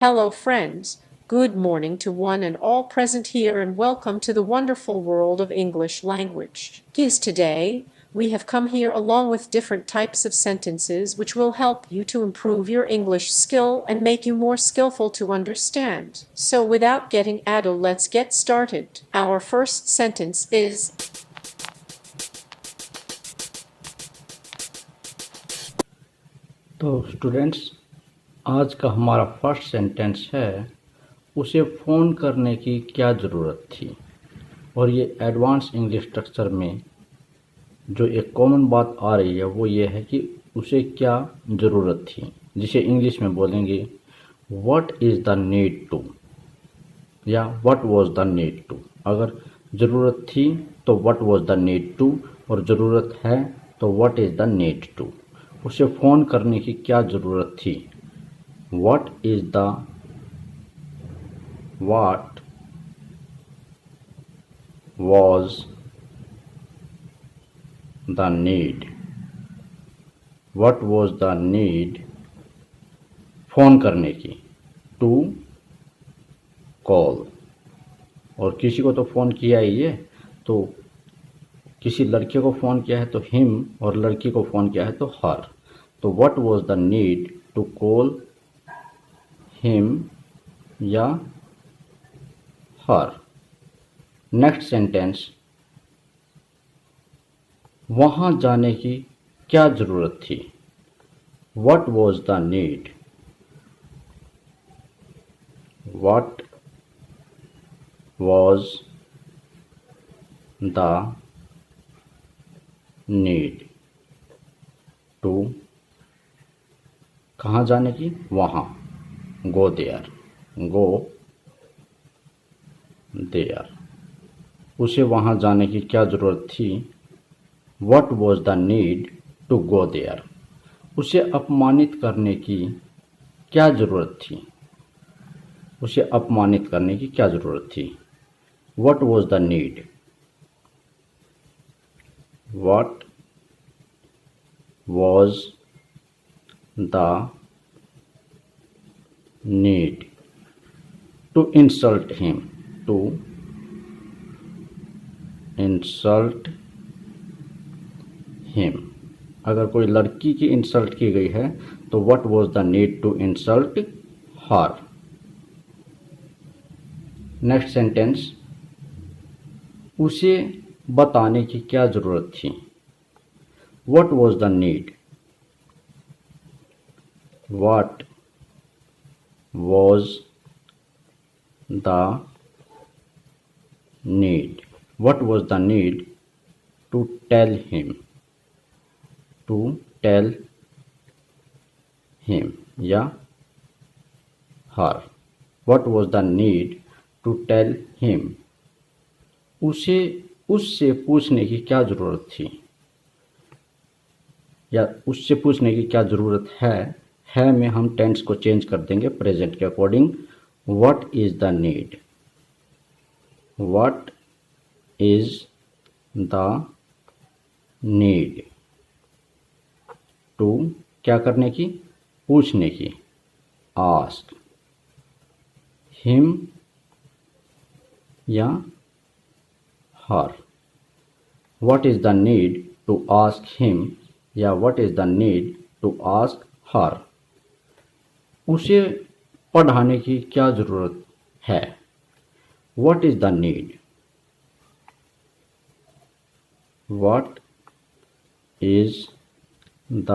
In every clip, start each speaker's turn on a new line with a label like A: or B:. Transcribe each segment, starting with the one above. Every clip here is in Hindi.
A: Hello, friends. Good morning to one and all present here, and welcome to the wonderful world of English language. Kids, today we have come here along with different types of sentences which will help you to improve your English skill and make you more skillful to understand. So, without getting idle, let's get started. Our first sentence is
B: तो स्टूडेंट्स, आज का हमारा फर्स्ट सेंटेंस है उसे फ़ोन करने की क्या ज़रूरत थी। और ये एडवांस इंग्लिश स्ट्रक्चर में जो एक कॉमन बात आ रही है वो ये है कि उसे क्या ज़रूरत थी, जिसे इंग्लिश में बोलेंगे what is the need to या what was the need to. अगर ज़रूरत थी तो what was the need to, और ज़रूरत है तो what is the need to. उसे फ़ोन करने की क्या ज़रूरत थी। What was the need? What was the need phone करने की? To call। और किसी को तो फ़ोन किया ही है, तो किसी लड़के को फ़ोन किया है तो हिम, और लड़की को फ़ोन किया है तो हर। तो what was the need to call him या हर। नेक्स्ट सेंटेंस, वहाँ जाने की क्या ज़रूरत थी। What was the need? What was the need to कहाँ जाने की, वहाँ। Go there, go there। उसे वहाँ जाने की क्या ज़रूरत थी। What was the need to go there? उसे अपमानित करने की क्या ज़रूरत थी। उसे अपमानित करने की क्या ज़रूरत थी। What was the need? What was the need to insult him? To insult him। अगर कोई लड़की की इंसल्ट की गई है तो what was the need to insult her? Next sentence, उसे बताने की क्या ज़रूरत थी। What was the need? What was the need? What was the need to tell him? To tell him या her। What was the need to tell him? उसे उससे पूछने की क्या ज़रूरत थी, या उससे पूछने की क्या ज़रूरत है में हम टेंस को चेंज कर देंगे प्रेजेंट के according. What is the need. What is the need to क्या करने की, पूछने की। आस्क हिम या her. What is the need to ask him या what is the need to ask her. उसे पढ़ाने की क्या ज़रूरत है। What is the need. What is the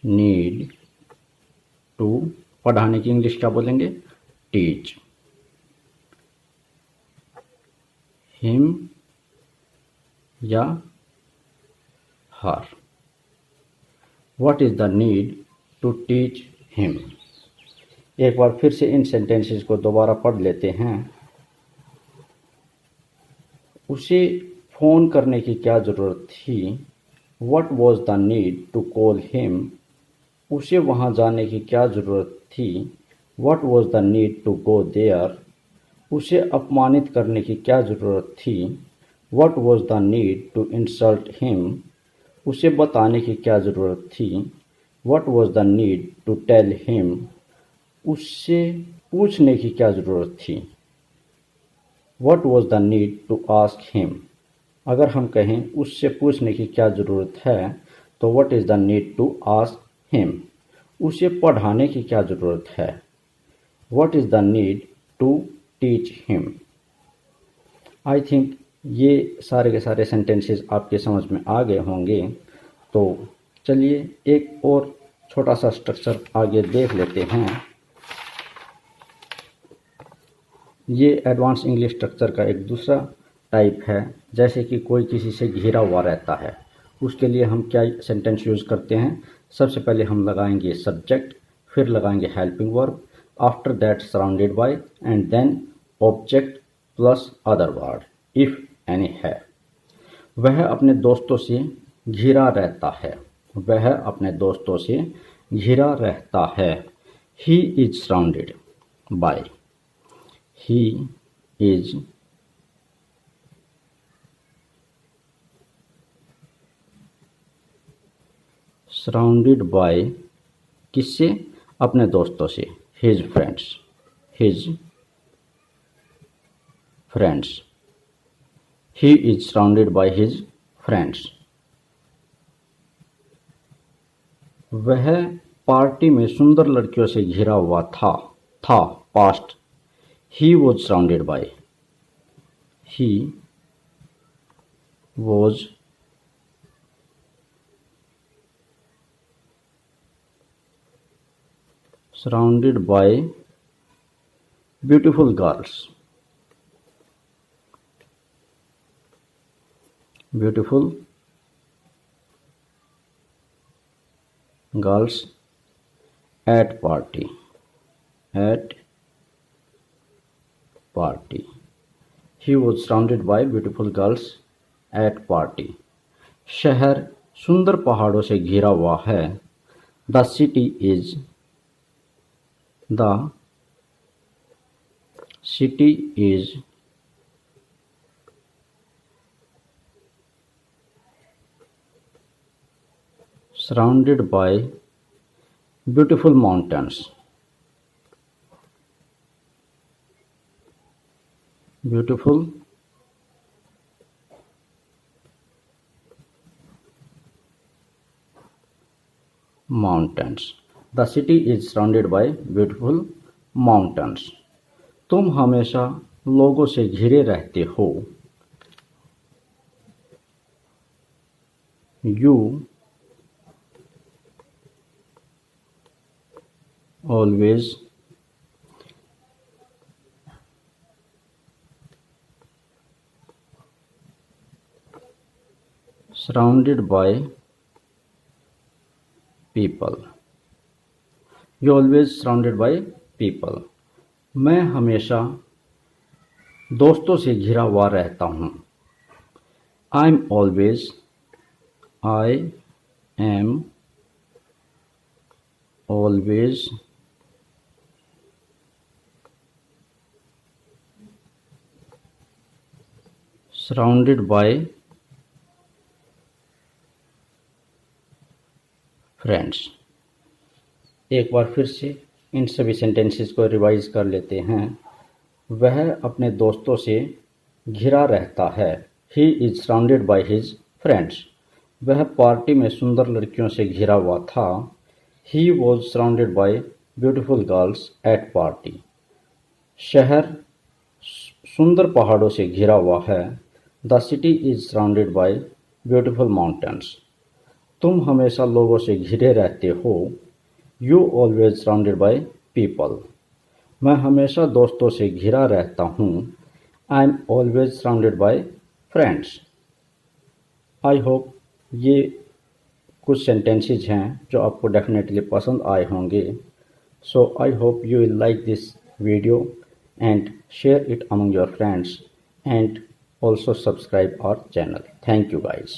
B: need to पढ़ाने की इंग्लिश क्या बोलेंगे, टीच हिम या her. What is the need to teach him. एक बार फिर से इन सेंटेंसेस को दोबारा पढ़ लेते हैं। उसे फ़ोन करने की क्या ज़रूरत थी। What was the need to call him. उसे वहाँ जाने की क्या ज़रूरत थी। What was the need to go there. उसे अपमानित करने की क्या ज़रूरत थी। What was the need to insult him. उसे बताने की क्या ज़रूरत थी। What was the need to tell him? उससे पूछने की क्या ज़रूरत थी। What was the need to ask him? अगर हम कहें उससे पूछने की क्या ज़रूरत है तो what is the need to ask him? उसे पढ़ाने की क्या ज़रूरत है। What is the need to teach him? I think ये सारे के सारे सेंटेंसेस आपके समझ में आ गए होंगे। तो चलिए एक और छोटा सा स्ट्रक्चर आगे देख लेते हैं। ये एडवांस इंग्लिश स्ट्रक्चर का एक दूसरा टाइप है। जैसे कि कोई किसी से घिरा हुआ रहता है, उसके लिए हम क्या सेंटेंस यूज़ करते हैं। सबसे पहले हम लगाएंगे सब्जेक्ट, फिर लगाएंगे helping verb, after that surrounded by, and then object plus other word if any है। वह अपने दोस्तों से घिरा रहता है। वह अपने दोस्तों से घिरा रहता है। He is surrounded bye. He is surrounded bye किससे? अपने दोस्तों से। His friends. His friends. He is surrounded by his friends. वह पार्टी में सुंदर लड़कियों से घिरा हुआ था। Past. He was surrounded by. He was surrounded by beautiful girls. Beautiful girls at party. At party. He was surrounded by beautiful girls at party. शहर सुंदर पहाड़ों से घिरा हुआ है। The city is surrounded by beautiful mountains. Beautiful mountains. The city is surrounded by beautiful mountains. तुम हमेशा लोगों से घिरे रहते हो। You always surrounded by people. You always surrounded by people. मैं हमेशा दोस्तों से घिरा हुआ रहता हूँ। I am always surrounded by friends. एक बार फिर से इन सभी सेंटेंसेस को रिवाइज कर लेते हैं। वह अपने दोस्तों से घिरा रहता है। He is surrounded by his friends. वह पार्टी में सुंदर लड़कियों से घिरा हुआ था। He was surrounded by beautiful girls at party. शहर सुंदर पहाड़ों से घिरा हुआ है। The city is surrounded by beautiful mountains. तुम हमेशा लोगों से घिरे रहते हो। You always surrounded by people. मैं हमेशा दोस्तों से घिरा रहता हूँ। I am always surrounded by friends. I hope ये कुछ सेंटेंसेज हैं जो आपको डेफिनेटली पसंद आए होंगे। So I hope you will like this video and share it among your friends and also subscribe our channel. Thank you guys.